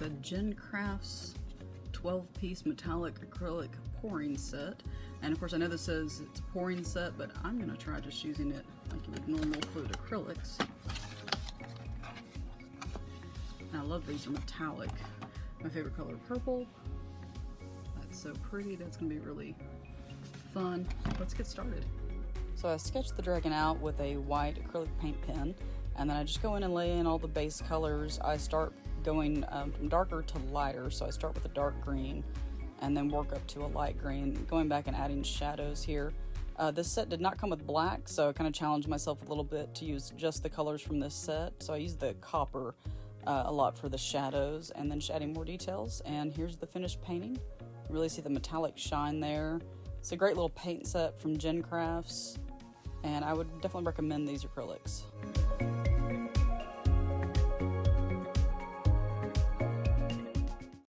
the Gen Crafts 12-piece metallic acrylic pouring set. And of course I know this says it's a pouring set, but I'm going to try just using it like you would normal food acrylics. And I love these are metallic. My favorite color, purple. That's so pretty. That's going to be really fun. Let's get started. So I sketched the dragon out with a white acrylic paint pen, and then I just go in and lay in all the base colors. I start going from darker to lighter, so I start with a dark green and then work up to a light green, going back and adding shadows here. This set did not come with black, so I kind of challenged myself a little bit to use just the colors from this set. So I used the copper a lot for the shadows, and then just adding more details. And here's the finished painting. You really see the metallic shine there. It's a great little paint set from Gen Crafts, and I would definitely recommend these acrylics.